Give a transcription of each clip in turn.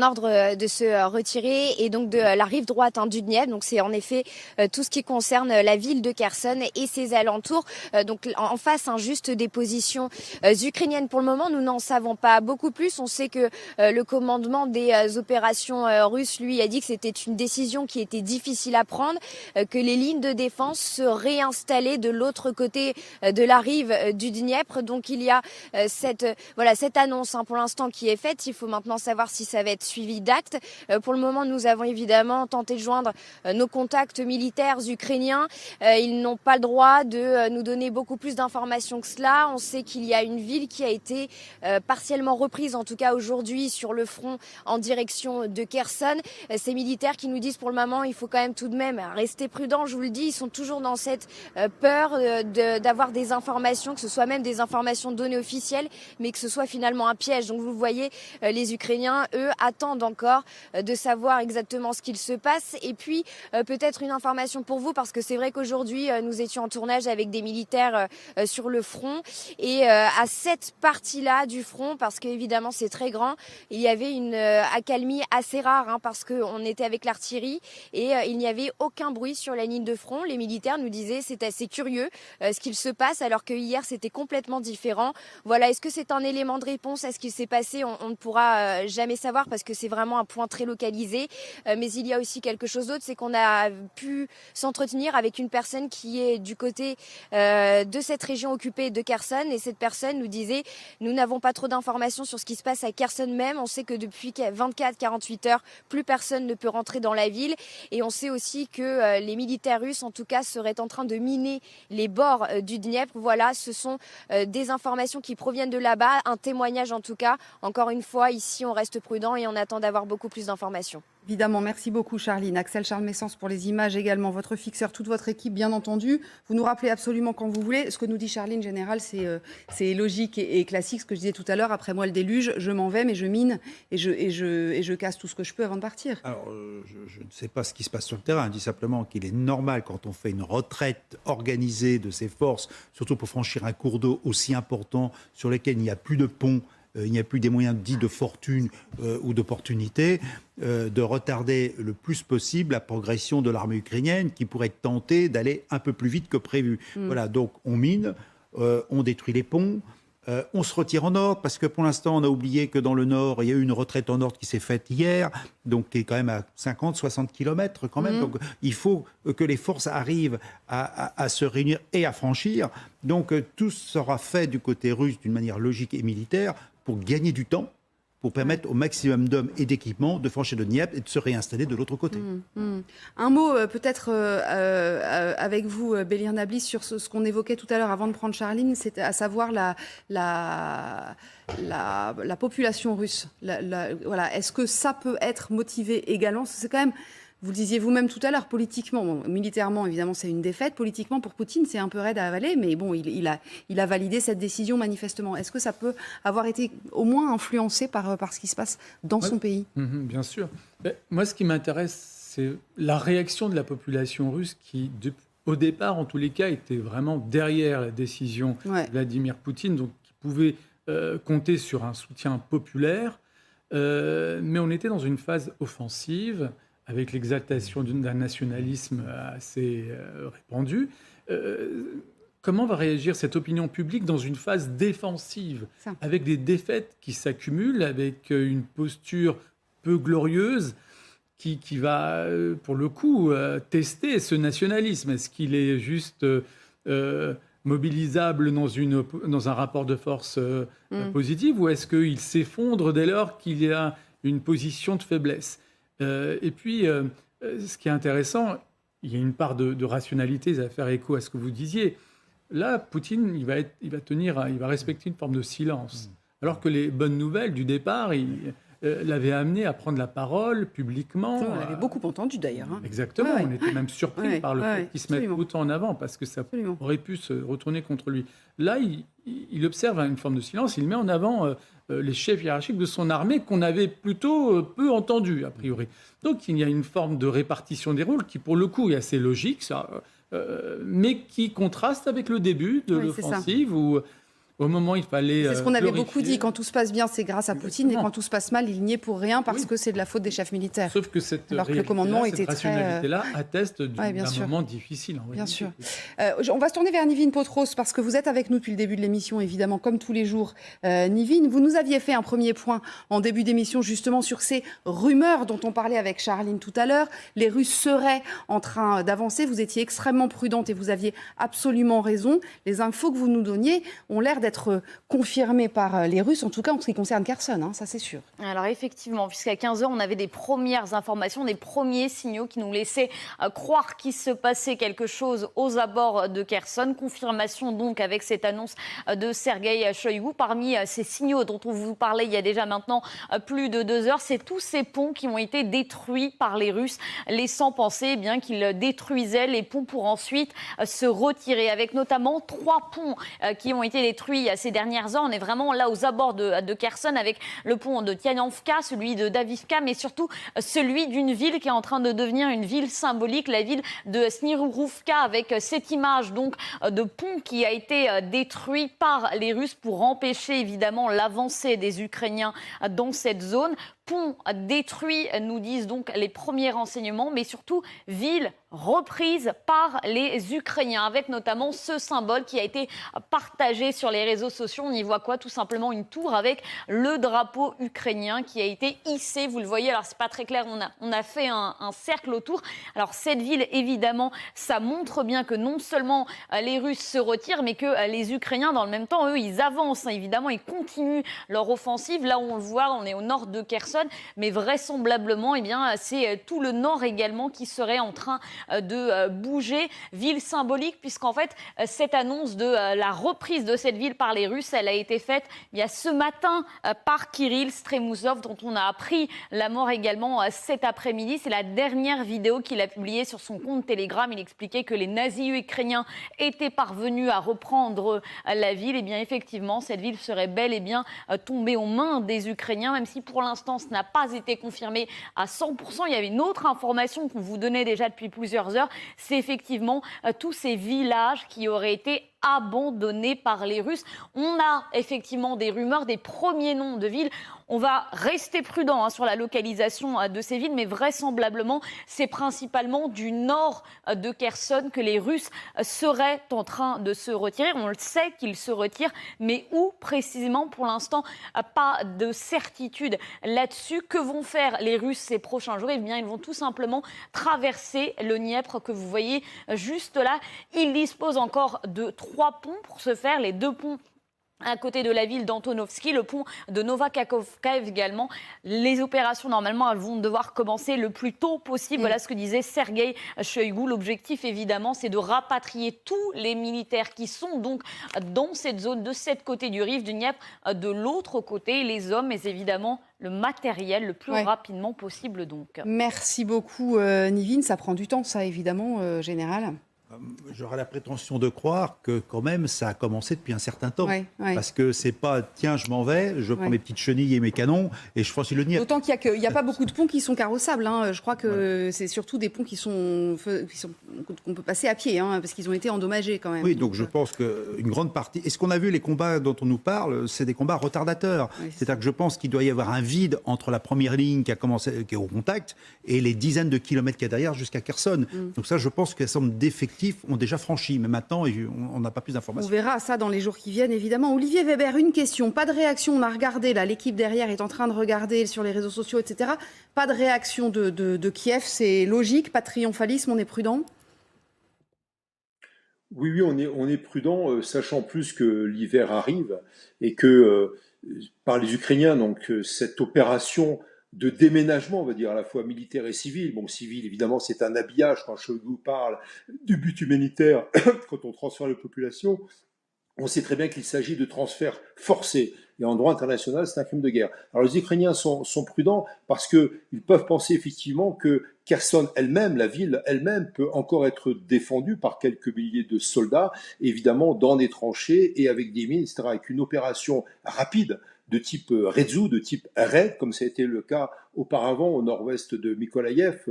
un ordre de se retirer et donc de la rive droite du Dniepr. Donc c'est en effet tout ce qui concerne la ville de Kherson et ses alentours. Donc en face, juste des positions ukrainiennes. Pour le moment, nous n'en savons pas beaucoup plus. On sait que le commandement des opérations russes, lui, a dit que c'était une décision qui était difficile à prendre, que les lignes de défense se réinstallaient de l'autre côté de la rive du Dniepr. Donc il y a cette annonce pour l'instant qui est faite. Il faut maintenant savoir si ça va être suivi d'actes. Pour le moment, nous avons évidemment tenté de joindre nos contacts militaires ukrainiens. Ils n'ont pas le droit de nous donner beaucoup plus d'informations que cela. On sait qu'il y a une ville qui a été partiellement reprise, en tout cas aujourd'hui, sur le front en direction de Kherson. Ces militaires qui nous disent pour le moment, il faut quand même tout de même rester prudent. Je vous le dis, ils sont toujours dans cette peur d'avoir des informations, que ce soit même des informations données officielles, mais que ce soit finalement un piège. Donc vous voyez, les Ukrainiens, eux, attendent encore de savoir exactement ce qu'il se passe. Et puis, peut-être une information pour vous, parce que c'est vrai qu'aujourd'hui, nous étions en tournage avec des militaires sur le front. Et à cette partie-là du front, parce qu'évidemment c'est très grand, il y avait une accalmie assez rare, parce qu'on était avec l'artillerie et il n'y avait aucun bruit sur la ligne de front. Les militaires nous disaient c'est assez curieux ce qu'il se passe, alors que hier c'était complètement différent. Voilà, est-ce que c'est un élément de réponse à ce qui s'est passé? On ne pourra jamais savoir parce que c'est vraiment un point très localisé. Mais il y a aussi quelque chose d'autre, c'est qu'on a pu s'entretenir avec une personne qui est du côté de cette région occupée de Kherson, et cette personne nous disait nous n'avons pas trop d'informations sur ce qui se passe à Kherson même. On sait que depuis 24-48 heures, plus personne ne peut rentrer dans la ville, et on sait aussi que les militaires russes, en tout cas, seraient en train de miner les bords du Dniepr. Voilà, ce sont des informations qui proviennent de là-bas, un témoignage en tout cas. Encore une fois, ici, on reste prudent et on attend d'avoir beaucoup plus d'informations. Évidemment, merci beaucoup Charline. Axel Charles Messens pour les images également, votre fixeur, toute votre équipe bien entendu. Vous nous rappelez absolument quand vous voulez. Ce que nous dit Charline, général, c'est logique et classique. Ce que je disais tout à l'heure, après moi le déluge, je m'en vais mais je mine et je casse tout ce que je peux avant de partir. Alors, je ne sais pas ce qui se passe sur le terrain. Je dis simplement qu'il est normal quand on fait une retraite organisée de ses forces, surtout pour franchir un cours d'eau aussi important sur lequel il n'y a plus de pont, il n'y a plus des moyens dits de fortune ou d'opportunité, de retarder le plus possible la progression de l'armée ukrainienne qui pourrait être tentée d'aller un peu plus vite que prévu. Voilà, donc on mine, on détruit les ponts, on se retire en nord, parce que pour l'instant on a oublié que dans le nord, il y a eu une retraite en nord qui s'est faite hier, donc qui est quand même à 50-60 km quand même. Donc il faut que les forces arrivent à se réunir et à franchir. Donc tout sera fait du côté russe d'une manière logique et militaire pour gagner du temps, pour permettre au maximum d'hommes et d'équipements de franchir le Dniepr et de se réinstaller de l'autre côté. Un mot peut-être avec vous, Bélir Nabli, sur ce qu'on évoquait tout à l'heure avant de prendre Charline, c'est à savoir la population russe. Voilà. Est-ce que ça peut être motivé également? C'est quand même... Vous le disiez vous-même tout à l'heure, politiquement, militairement, évidemment, c'est une défaite. Politiquement, pour Poutine, c'est un peu raide à avaler, mais bon, il a validé cette décision manifestement. Est-ce que ça peut avoir été au moins influencé par ce qui se passe dans son pays? Bien sûr. Moi, ce qui m'intéresse, c'est la réaction de la population russe qui, au départ, en tous les cas, était vraiment derrière la décision de Vladimir Poutine, donc qui pouvait compter sur un soutien populaire. Mais on était dans une phase offensive, avec l'exaltation d'un nationalisme assez répandu. Comment va réagir cette opinion publique dans une phase défensive, avec des défaites qui s'accumulent, avec une posture peu glorieuse qui va, pour le coup, tester ce nationalisme? Est-ce qu'il est juste mobilisable dans un rapport de force positif, ou est-ce qu'il s'effondre dès lors qu'il y a une position de faiblesse? Et puis, ce qui est intéressant, il y a une part de rationalité, ça va faire écho à ce que vous disiez. Là, Poutine, il va respecter une forme de silence. Alors que les bonnes nouvelles du départ, l'avaient amené à prendre la parole publiquement. On l'avait beaucoup entendu d'ailleurs. Exactement, on était même surpris par le fait qu'il se mette autant en avant, parce que ça aurait pu se retourner contre lui. Là, il observe une forme de silence, il met en avant les chefs hiérarchiques de son armée qu'on avait plutôt peu entendus, a priori. Donc il y a une forme de répartition des rôles qui, pour le coup, est assez logique, ça, mais qui contraste avec le début de l'offensive où Au moment où il fallait c'est ce qu'on avait glorifier. beaucoup dit. Quand tout se passe bien, c'est grâce à Poutine. Et quand tout se passe mal, il n'y est pour rien parce que c'est de la faute des chefs militaires. Sauf que cette Alors que le commandement était rationalité-là atteste d'un sûr. moment difficile. Bien sûr. On va se tourner vers Nivine Potros parce que vous êtes avec nous depuis le début de l'émission, évidemment, comme tous les jours. Nivine, vous nous aviez fait un premier point en début d'émission justement sur ces rumeurs dont on parlait avec Charline tout à l'heure. Les Russes seraient en train d'avancer. Vous étiez extrêmement prudente et vous aviez absolument raison. Les infos que vous nous donniez ont l'air d'être confirmées par les Russes, en tout cas en ce qui concerne Kherson, ça c'est sûr. Alors effectivement, puisqu'à 15h, on avait des premières informations, des premiers signaux qui nous laissaient croire qu'il se passait quelque chose aux abords de Kherson. Confirmation donc avec cette annonce de Sergueï Shoïgu. Parmi ces signaux dont on vous parlait il y a déjà maintenant plus de 2 heures, c'est tous ces ponts qui ont été détruits par les Russes, laissant penser qu'ils détruisaient les ponts pour ensuite se retirer, avec notamment 3 ponts qui ont été détruits ces dernières heures. On est vraiment là aux abords de Kherson avec le pont de Tianovka, celui de Davivka, mais surtout celui d'une ville qui est en train de devenir une ville symbolique, la ville de Snirourovka, avec cette image donc de pont qui a été détruit par les Russes pour empêcher évidemment l'avancée des Ukrainiens dans cette zone. Pont détruit, nous disent donc les premiers renseignements, mais surtout ville reprise par les Ukrainiens, avec notamment ce symbole qui a été partagé sur les réseaux sociaux. On y voit quoi? Tout simplement une tour avec le drapeau ukrainien qui a été hissé. Vous le voyez, alors c'est pas très clair, on a fait un cercle autour. Alors cette ville, évidemment, ça montre bien que non seulement les Russes se retirent, mais que les Ukrainiens, dans le même temps, eux, ils avancent. Évidemment, ils continuent leur offensive. Là où on le voit, on est au nord de Kherson, mais vraisemblablement, c'est tout le nord également qui serait en train de bouger. Ville symbolique, puisqu'en fait, cette annonce de la reprise de cette ville par les Russes, elle a été faite il y a ce matin par Kirill Stremousov, dont on a appris la mort également cet après-midi. C'est la dernière vidéo qu'il a publiée sur son compte Telegram. Il expliquait que les nazis ukrainiens étaient parvenus à reprendre la ville. Et bien effectivement, cette ville serait bel et bien tombée aux mains des Ukrainiens, même si pour l'instant, ce n'a pas été confirmé à 100%. Il y avait une autre information qu'on vous donnait déjà depuis plusieurs heures, c'est effectivement tous ces villages qui auraient été abandonnés par les Russes. On a effectivement des rumeurs, des premiers noms de villes. On va rester prudent sur la localisation de ces villes, mais vraisemblablement, c'est principalement du nord de Kherson que les Russes seraient en train de se retirer. On le sait qu'ils se retirent, mais où précisément, pour l'instant, pas de certitude là-dessus. Que vont faire les Russes ces prochains jours? Eh bien, ils vont tout simplement traverser le Dniepr que vous voyez juste là. Ils disposent encore de 3 ponts pour ce faire, les 2 ponts à côté de la ville d'Antonovski, le pont de Novakakovka également. Les opérations, normalement, elles vont devoir commencer le plus tôt possible. Voilà ce que disait Sergueï Shoïgu. L'objectif, évidemment, c'est de rapatrier tous les militaires qui sont donc dans cette zone, de cette côté du rive du Dniepr, de l'autre côté, les hommes, mais évidemment le matériel le plus rapidement possible. Donc. Merci beaucoup, Nivine. Ça prend du temps, ça, évidemment, Général. J'aurais la prétention de croire que quand même ça a commencé depuis un certain temps. Parce que c'est pas tiens je m'en vais, je prends mes petites chenilles et mes canons et je franchis le Dniepr. D'autant qu'il n'y a pas beaucoup de ponts qui sont carrossables. Je crois que c'est surtout des ponts qu'on peut passer à pied, parce qu'ils ont été endommagés quand même. Oui, donc je pense qu'une grande partie... Est-ce qu'on a vu les combats dont on nous parle? C'est des combats retardateurs. C'est-à-dire que je pense qu'il doit y avoir un vide entre la première ligne qui est au contact et les dizaines de kilomètres qu'il y a derrière jusqu'à Kherson. Donc ça, je pense qu'un certain nombre d'effectifs ont déjà franchi, mais maintenant on n'a pas plus d'informations. On verra ça dans les jours qui viennent, évidemment. Olivier Weber, une question, pas de réaction, on a regardé, là, l'équipe derrière est en train de regarder sur les réseaux sociaux, etc. Pas de réaction de Kiev, c'est logique, pas de triomphalisme, on est prudent? Oui, on est prudent, sachant plus que l'hiver arrive et que par les Ukrainiens, donc cette opération de déménagement, on va dire, à la fois militaire et civil. Bon, civil, évidemment, c'est un habillage quand Shoïgu parle du but humanitaire, quand on transfère les populations. On sait très bien qu'il s'agit de transferts forcés. Et en droit international, c'est un crime de guerre. Alors les Ukrainiens sont prudents parce qu'ils peuvent penser effectivement que Kherson elle-même, la ville elle-même, peut encore être défendue par quelques milliers de soldats, évidemment dans des tranchées et avec des mines, etc. Avec une opération rapide de type Redzu, de type RAID, comme ça a été le cas auparavant au nord-ouest de Mykolaïev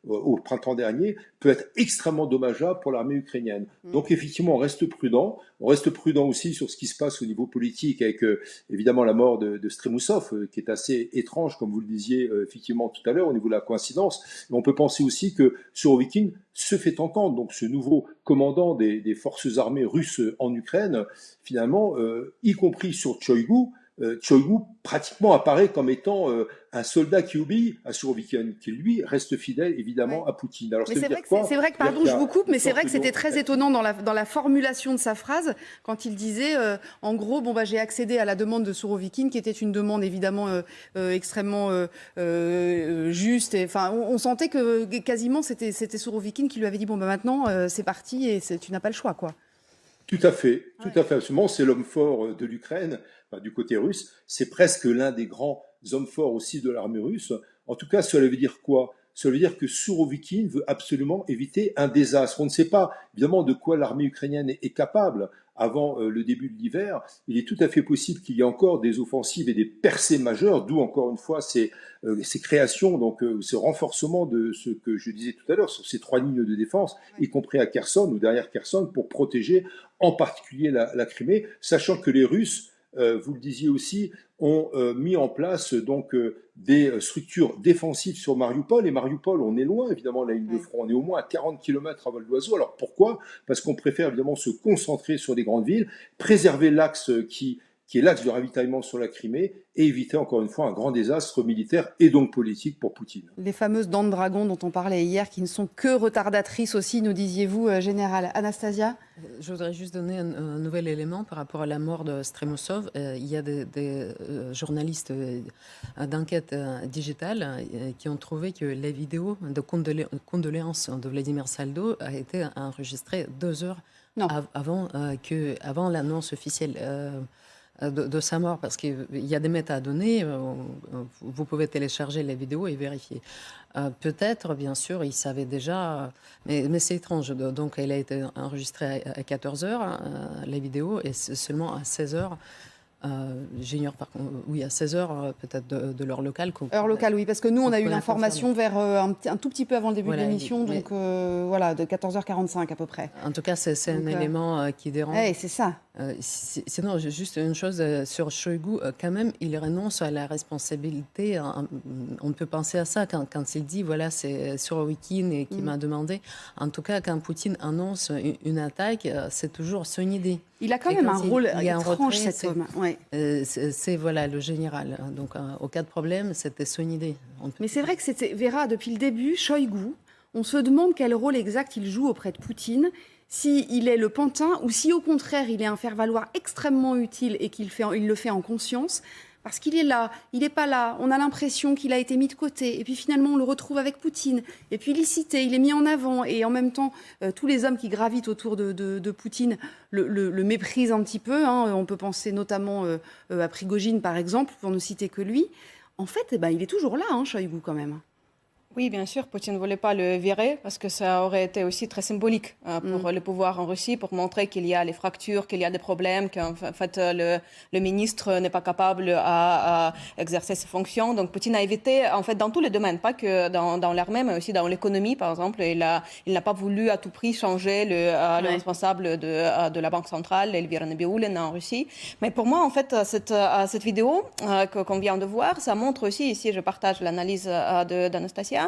au printemps dernier, peut être extrêmement dommageable pour l'armée ukrainienne. Donc effectivement, on reste prudent. On reste prudent aussi sur ce qui se passe au niveau politique avec évidemment la mort de Stremousov, qui est assez étrange, comme vous le disiez effectivement tout à l'heure, au niveau de la coïncidence. Mais on peut penser aussi que Surovikin se fait entendre, donc ce nouveau commandant des forces armées russes en Ukraine, finalement, y compris sur Shoigu, Shoigu pratiquement apparaît comme étant un soldat qui obéit à Surovikin, qui lui reste fidèle évidemment à Poutine. Alors, mais c'est vrai que, pardon, je vous coupe, mais c'est vrai que c'était très étonnant dans la formulation de sa phrase, quand il disait, en gros, j'ai accédé à la demande de Surovikin, qui était une demande évidemment extrêmement juste. Enfin, on sentait que quasiment c'était Surovikin qui lui avait dit, maintenant c'est parti et tu n'as pas le choix, quoi. Tout à fait, absolument. C'est l'homme fort de l'Ukraine, du côté russe. C'est presque l'un des grands hommes forts aussi de l'armée russe. En tout cas, cela veut dire quoi? Cela veut dire que Surovikin veut absolument éviter un désastre. On ne sait pas, évidemment, de quoi l'armée ukrainienne est capable avant le début de l'hiver. Il est tout à fait possible qu'il y ait encore des offensives et des percées majeures, d'où encore une fois ces créations, donc ce renforcement de ce que je disais tout à l'heure sur ces 3 lignes de défense, y compris à Kherson ou derrière Kherson, pour protéger en particulier la Crimée, sachant que les Russes, vous le disiez aussi, ont mis en place donc des structures défensives sur Mariupol. Et Mariupol, on est loin évidemment de la ligne de front, on est au moins à 40 km à vol d'oiseau. Alors pourquoi? Parce qu'on préfère évidemment se concentrer sur les grandes villes, préserver l'axe qui est l'axe de ravitaillement sur la Crimée, et éviter encore une fois un grand désastre militaire et donc politique pour Poutine. Les fameuses dents de dragon dont on parlait hier, qui ne sont que retardatrices aussi, nous disiez-vous, Général. Anastasia? Je voudrais juste donner un nouvel élément par rapport à la mort de Stremousov. Il y a des journalistes d'enquête digitale qui ont trouvé que la vidéo de condoléances de Vladimir Saldo a été enregistrée 2 heures avant l'annonce officielle de sa mort, parce qu'il y a des métadonnées, vous pouvez télécharger la vidéo et vérifier. Peut-être, bien sûr, il savait déjà, mais c'est étrange. Donc, elle a été enregistrée à 14h, la vidéo, et seulement à 16h. J'ignore par contre, oui, à 16h peut-être de l'heure locale. Heure locale, oui, parce que nous, on a eu l'information vers un tout petit peu avant le début de l'émission, donc de 14h45 à peu près. En tout cas, c'est un élément qui dérange. Oui, c'est ça. Sinon, juste une chose sur Shoigu, quand même, il renonce à la responsabilité. On peut penser à ça quand il dit, voilà, c'est Surovikin qui m'a demandé. En tout cas, quand Poutine annonce une attaque, c'est toujours son idée. Il a quand même un rôle étrange, cet homme. C'est voilà, le général. Donc, au cas de problème, c'était son idée. Mais c'est vrai que c'était, Vera, depuis le début, Shoigu, on se demande quel rôle exact il joue auprès de Poutine, s'il est le pantin ou si au contraire il est un faire-valoir extrêmement utile et il le fait en conscience. Parce qu'il est là, il n'est pas là, on a l'impression qu'il a été mis de côté, et puis finalement on le retrouve avec Poutine, et puis il est cité, il est mis en avant, et en même temps, tous les hommes qui gravitent autour de Poutine le méprisent un petit peu, on peut penser notamment à Prigojine par exemple, pour ne citer que lui. En fait, il est toujours là, Shoigu quand même. Oui, bien sûr, Poutine ne voulait pas le virer parce que ça aurait été aussi très symbolique pour le pouvoir en Russie, pour montrer qu'il y a les fractures, qu'il y a des problèmes, qu'en fait le ministre n'est pas capable à exercer ses fonctions. Donc Poutine a évité, en fait, dans tous les domaines, pas que dans l'armée, mais aussi dans l'économie, par exemple. Il n'a pas voulu à tout prix changer le responsable de la Banque centrale, Elvira Nabiullina, en Russie. Mais pour moi, en fait, cette vidéo qu'on vient de voir, ça montre aussi, ici je partage l'analyse d'Anastasia,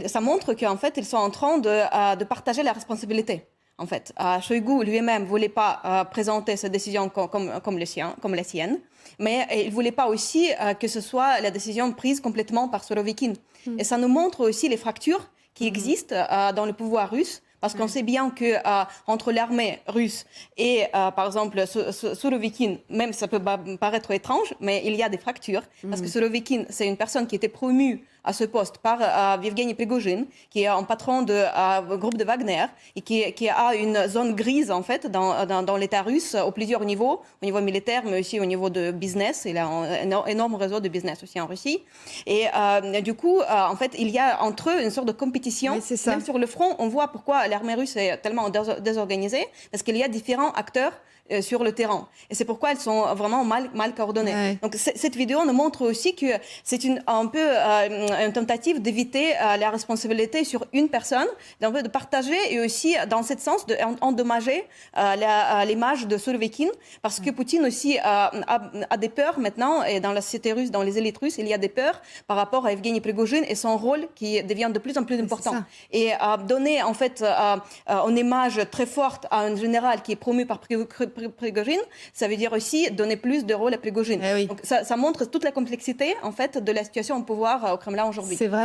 ça montre qu'en fait, ils sont en train de partager la responsabilité. En fait, Shoigu lui-même ne voulait pas présenter sa décision comme la sienne, mais il ne voulait pas aussi que ce soit la décision prise complètement par Surovikin. Et ça nous montre aussi les fractures qui existent dans le pouvoir russe. Parce qu'on sait bien que entre l'armée russe et, par exemple, Surovikin, même ça peut paraître étrange, mais il y a des fractures. Parce que Surovikin, c'est une personne qui était promue à ce poste par Yevgeny Prigojine, qui est un patron de groupe de Wagner et qui a une zone grise, en fait, dans l'État russe, au plusieurs niveaux, au niveau militaire, mais aussi au niveau de business. Il a un énorme réseau de business aussi en Russie. Et du coup, en fait, il y a entre eux une sorte de compétition. Même sur le front, on voit pourquoi l'armée russe est tellement désorganisée, parce qu'il y a différents acteurs sur le terrain. Et c'est pourquoi elles sont vraiment mal coordonnées. Ouais. Donc cette vidéo nous montre aussi que c'est un peu une tentative d'éviter la responsabilité sur une personne, de partager et aussi dans ce sens d'endommager l'image de Sourovikine, parce que Poutine aussi a des peurs maintenant, et dans la société russe, dans les élites russes, il y a des peurs par rapport à Evgeny Prigojine et son rôle qui devient de plus en plus important. Et donner en fait une image très forte à un général qui est promu par Prigojine, ça veut dire aussi donner plus de rôle à Prigojine. Donc ça montre toute la complexité en fait de la situation au pouvoir au Kremlin aujourd'hui. C'est vraiment